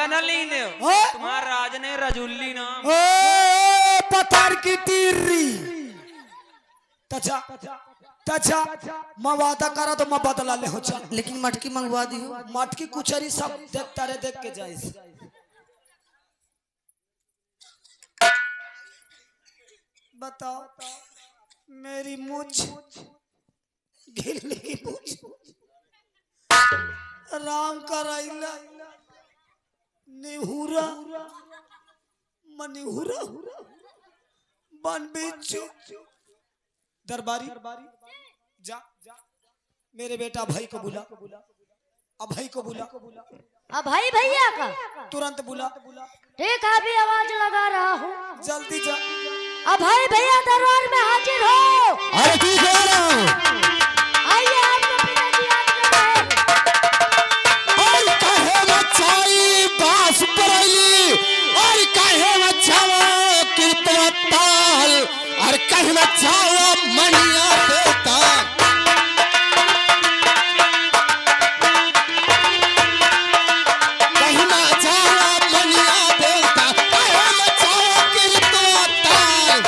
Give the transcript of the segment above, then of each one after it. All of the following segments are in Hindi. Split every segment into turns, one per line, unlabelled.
बदला न लीने
हाँ?
तुम्हारा राज ने रजुल्ली नाम
पत्थर की टीरी तचा तचा मैं वादा करा तो मैं बदला ले हो चल
लेकिन मटकी मंगवा दी हो।
मटकी कुचरी सब देखता रहे देख के जाइस बताओ मेरी मूछ गिल्ली की मूछ राम कराइला निहुरा मनिहुरा बन बिच्छू दरबारी जा मेरे बेटा भाई को बुला अब भाई को बुला
अब भाई भैया का
तुरंत बुला
ठीक है अभी आवाज लगा रहा हूँ।
जल्दी जा
अब भाई भैया दरबार में हाजिर हो।
अरे ठीक है आ रहा हूँ।
आइए आपके पिताजी आपके
और काहे मचाई बास परैली और काहे मचावा कीर्तन ताल और काहे मचावा मनिया बेटा काहे मचावा मनिया बेटा काहे मचावा कीर्तन ताल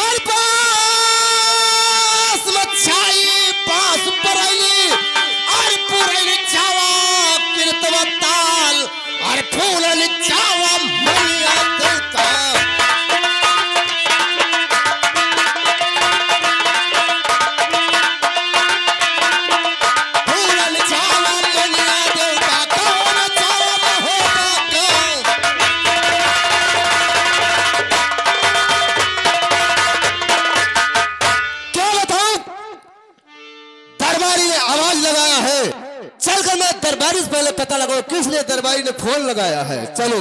और बास मचाई बास परैली और पुरैली चावा कीर्तन ताल और फूलन चावा मनिया बेटा फूलन चावा मनिया बेटा कौन चावा होगा क्या बताऊं दरबारी ने आवाज लगाया है चलकर मैं दरबारी से पहले पता लगाऊं किसने दरबारी ने फोन लगाया है चलो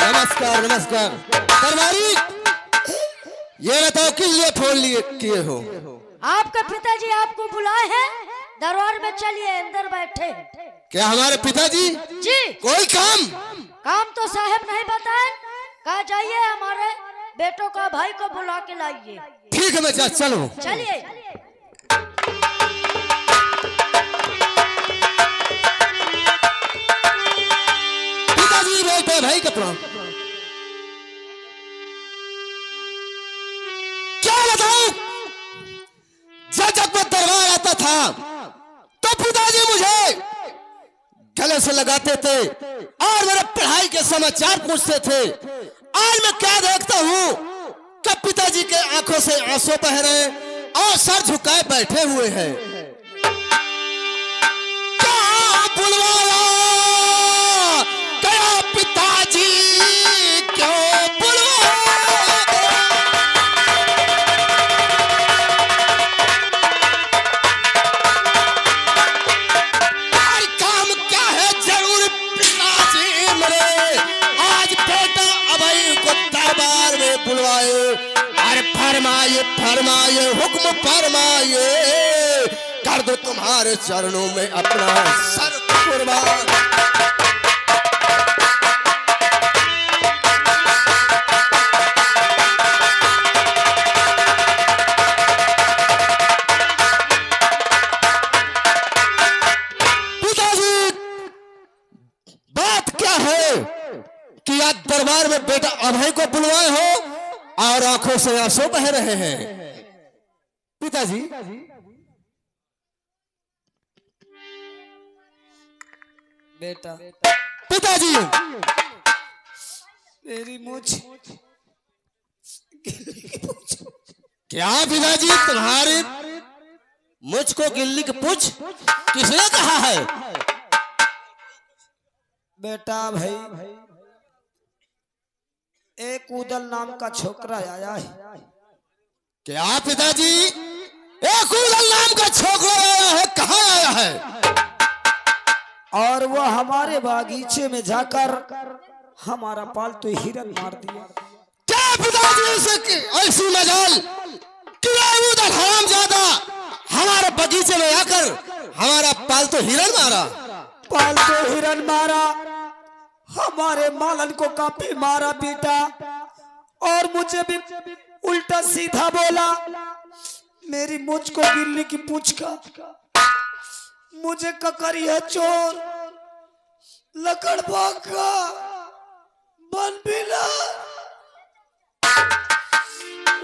नमस्कार नमस्कार दरबारी ये बताओ किस लिए फोन लिए किए हो
आपके पिताजी आपको बुलाए हैं दरबार में चलिए अंदर बैठे।
क्या हमारे पिताजी
जी
कोई काम
काम तो साहब नहीं बताए कहा जाइए हमारे बेटों का भाई को बुला के लाइए।
ठीक है मैं चलो
चलिए
पिताजी बोलते भाई का प्रणाम क्या बताऊं जब जब मैं दरबार आता था तो पिताजी मुझे गले से लगाते थे और मेरे पढ़ाई के समाचार पूछते थे। आज मैं क्या देखता हूँ कि पिताजी के आंखों से आंसू बह रहे और सर झुकाए बैठे हुए हैं। क्या बुलवाया गया पिताजी क्यों बुलवाया और काम क्या है जरूर पिताजी मेरे आज बेटा अभय को दरबार में बुलवाए अरे फरमाइए फरमाइए हुक्म फरमाइए कर दो तुम्हारे चरणों में अपना सर कुर्बान। पिताजी बात क्या है कि आज दरबार में बेटा अभय को बुलवाए हो और आंखों से आंसू बह रहे हैं। पिताजी
बेटा
पिताजी
मेरी मूछ गिल्ली की मूछ
क्या पिताजी तुम्हारे मुझको गिल्ली की पूछ किसने कहा है?
बेटा भाई एक उदल नाम का छोकरा आया है।
क्या पिताजी एक उदल नाम का छोकरा आया है? कहाँ आया है?
और वो हमारे बागीचे में जाकर हमारा पालतू हिरन मार दिया।
क्या पिताजी से ऐसी मजाल कि उदल हरामजादा हमारे बगीचे में आकर हमारा पालतू हिरन मारा?
पालतू हिरन मारा, हमारे मालन को काफी मारा पीटा और मुझे भी उल्टा सीधा बोला। मेरी मुझ को गिल्ली की पूंछ का, मुझे ककरिया चोर, लकड़ का बन बिला।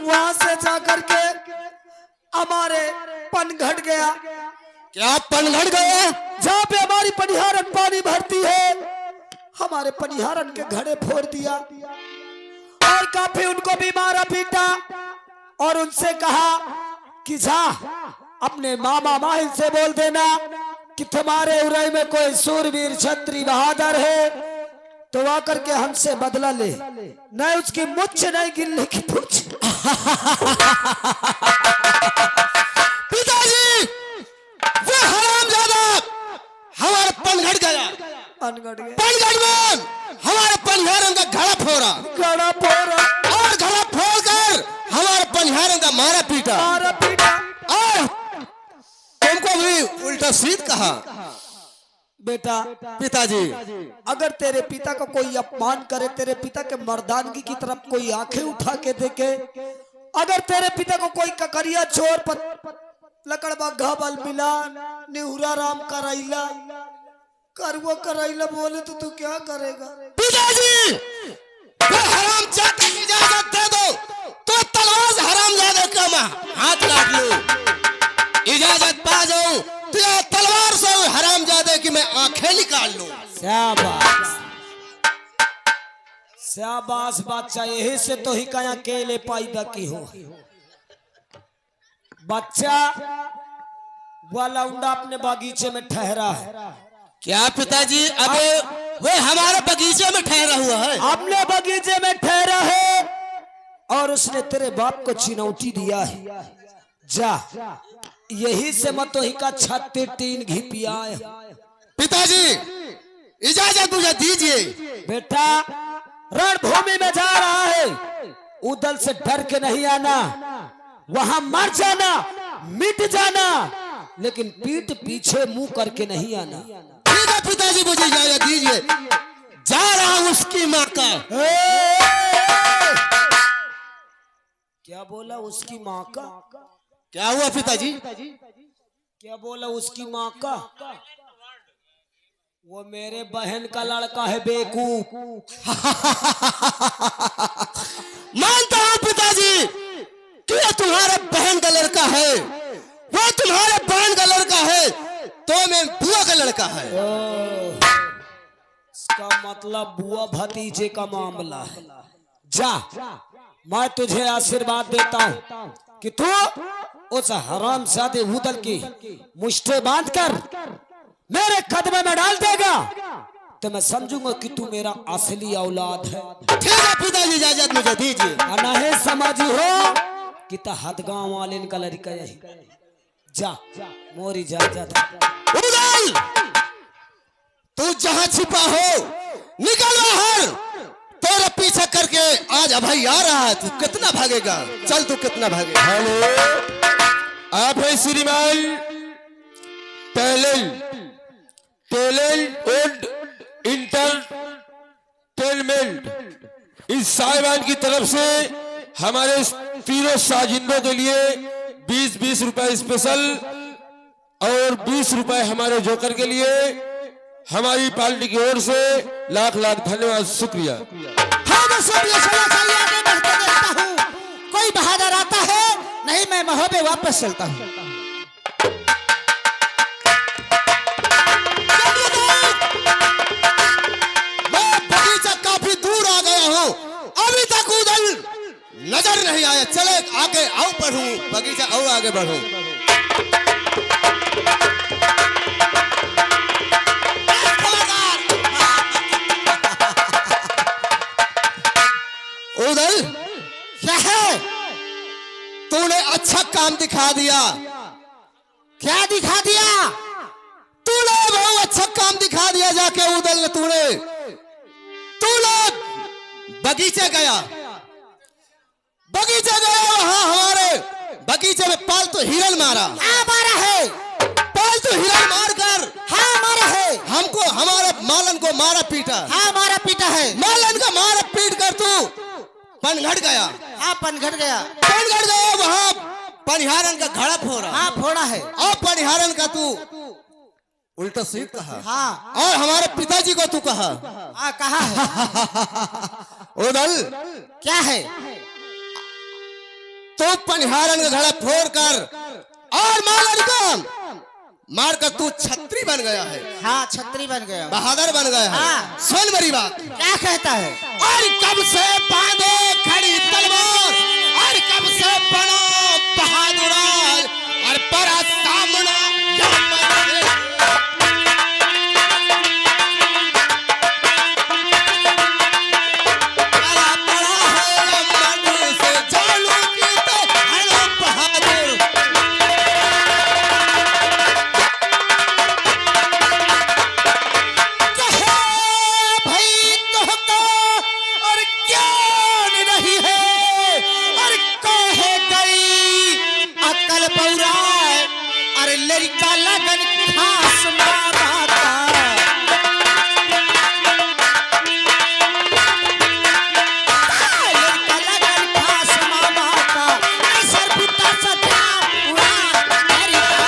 वहां से जाकर के हमारे पन घट गया।
क्या पन घट गया?
जहाँ पे हमारी पनिहारन पानी भरती है, हमारे पनिहारन के घड़े फोड़ दिया और काफी उनको भी मारा पीटा और उनसे कहा कि जा अपने मामा माहिल से बोल देना कि तुम्हारे उरई में कोई सूरवीर छत्री बहादुर है तो आकर के हमसे बदला ले, न उसकी मुझ नहीं गिल्ली की पूंछ।
पिताजी वो हरामजादा हमारे पनघट गया,
पनघट
में हमारे पनिहारन का घड़ा फोड़ा और घड़ा फोड़ कर हमारे पनिहारन का मारा पीटा और तुमको भी उल्टा सीध कहा।
बेटा
पिताजी
अगर तेरे पिता को कोई अपमान करे, तेरे पिता के मर्दानगी की तरफ कोई आंखें उठा के देखे, अगर तेरे पिता को कोई ककरिया चोर लकड़ बग्घा बल मिला निहुरा राम करैला करवो करैला बोले तो तू क्या करेगा?
पिताजी वो हरामजादा की इजाजत दे दो तो तलवार हरामजादे का मैं हाथ काट लूं। इजाजत पा जाऊं तो या तलवार से हरामजादे की मैं आंखें निकाल लूं।
शाबाश शाबाश बच्चा, यही से तो ही कया केले पैदा की हो। बच्चा वह लौंडा अपने बगीचे में ठहरा है।
क्या पिताजी? अबे वो हमारे बगीचे में ठहरा हुआ है।
अपने बगीचे में ठहरा है और उसने तेरे बाप को चुनौती दिया है, जा यही से मत ही का छत्ती टीन घी पिया।
पिताजी इजाजत मुझे दीजिए।
बेटा रणभूमि में जा रहा है, उदल से डर के नहीं आना, वहां मर जाना मिट जाना, लेकिन पीठ पीछे मुंह करके नहीं आना।
ठीक है पिताजी मुझे इजाजत दीजिए, जा रहा हूं उसकी माँ का।
क्या बोला उसकी माँ का?
क्या हुआ पिताजी?
क्या बोला उसकी माँ का? वो मेरे बहन का लड़का है बेवकूफ।
मानता हूँ पिताजी कि ये तुम्हारे बहन का लड़का है, वो तुम्हारे बहन का लड़का है तो मैं बुआ का लड़का है।
इसका मतलब बुआ भतीजे का मामला है। जा मैं तुझे आशीर्वाद देता हूँ कि तू उस हरामजादे उदल की मुष्ठे बांध कर मेरे कदम में डाल देगा तो मैं समझूंगा कि तू मेरा असली औलाद है।
ठीक है पिताजी इजाजत मुझे दीजिए।
नहीं समझी हो कि हदगांव वाले का लड़का यही। जा मोरी इजाजत।
उदल तू जहां छिपा हो निकल बाहर, तेरा पीछा करके आज अभय आ रहा है। तू कितना भागेगा? चल तू कितना भागेगा?
हेलो आप है श्रीमान टैलेंट और इंटरटेनमेंट इस साहिबान की तरफ से हमारे तीनों साजिंदों के लिए 20-20 रुपए स्पेशल और 20 रुपए हमारे जोकर के लिए हमारी पार्टी की ओर से लाख लाख धन्यवाद, शुक्रिया।
कोई बहादुर आता है नहीं, मैं महोबे वापस चलता हूँ। मैं बगीचा काफी दूर आ गया हूँ, अभी तक उदल नजर नहीं आया। चले आगे आओ बढ़ूं, बगीचा और आगे बढ़ूं। उदल क्या है? तूने अच्छा काम दिखा दिया। क्या दिखा दिया? तूने बहुत अच्छा काम दिखा दिया। जाके उदल ने तूने बगीचे गया, वहां हमारे बगीचे में पालतू हिरन मारा। मारा है पालतू हिरन मार कर। हाँ मारा है। हमको हमारे मालन को मारा पीटा। हाँ मारा पीटा है। मालन का मारा पीट कर तू पनघट गया।
हाँ पनघट गया।
पनघट गया, वहाँ पनिहारन का घड़ा फोड़ा।
हाँ फोड़ा है।
और पनिहारन का तू उल्टा सीध कहा।
हाँ
और हमारे पिताजी को तू कहा।
हाँ कहा है।
उदल
क्या है?
तो पनिहारन का घड़ा फोड़ कर और मार कर तू छत्री बन गया है।
हाँ छत्री बन गया,
बहादुर बन गया है।
हाँ।
सुन मेरी बात।
क्या कहता है?
और कब से बांधे खड़ी तलवार, और कब से बना बहादुर, और परा सामना
लड़का लगन खास मामा का। लड़का लगन खास मामा का, सर पुता सजा उड़ा, लड़का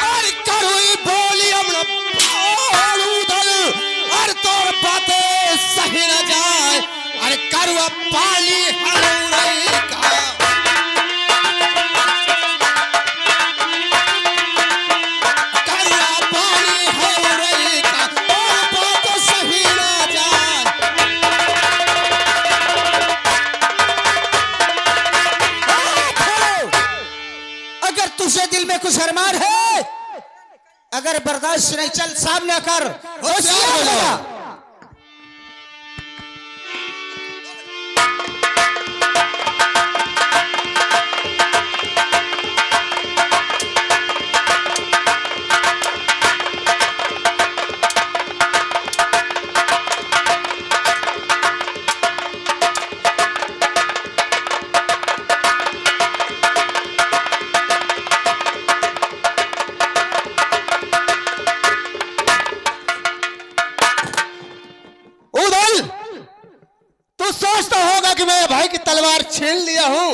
और करुई बोली हमने बोलू दल, और तोर बातें सही न जाए, और करुआ पाली हलूरई का। करुआ पाली हलूरई का, और बातें सही न जाए।
अगर तुझे दिल में कुछ अरमान है, अगर बर्दाश्त नहीं, चल सामने कर। होशियार हो जा।
अभय की तलवार छीन लिया हूं,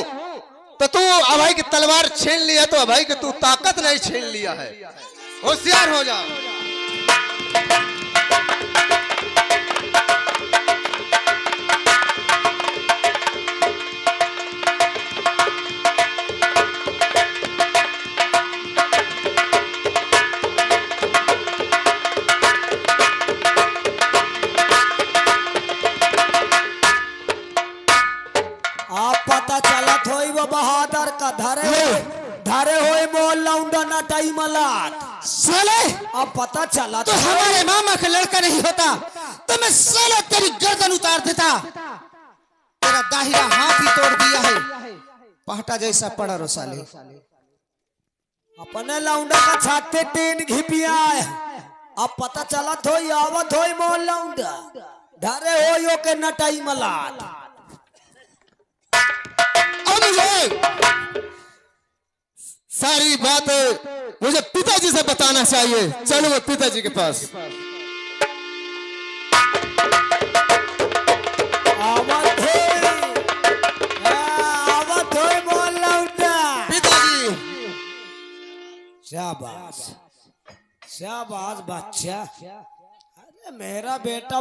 तो तू अभय की तलवार छीन लिया तो अभय की तू ताकत नहीं छीन लिया है। होशियार हो जा।
पता चला थोई वो बहादुर का धरे होए मोल लौंडा ना टाइम लाट साले। अब पता चला तो हमारे मामा का लड़का नहीं होता तो मैं साले तेरी गर्दन उतार देता। तेरा दाहिना हाथ ही तोड़ दिया है, पहटा जैसा पड़ा रो साले। अपने लौंडा का छाते टीन घिपिया है। अब पता चला थोई आवत होई मोल लौंडा धरे होयो के न टाइम लाट।
सारी बात मुझे पिताजी से बताना चाहिए। चलो मैं पिताजी के पास। पिताजी
शाबाश शाबाश बच्चा। अरे मेरा बेटा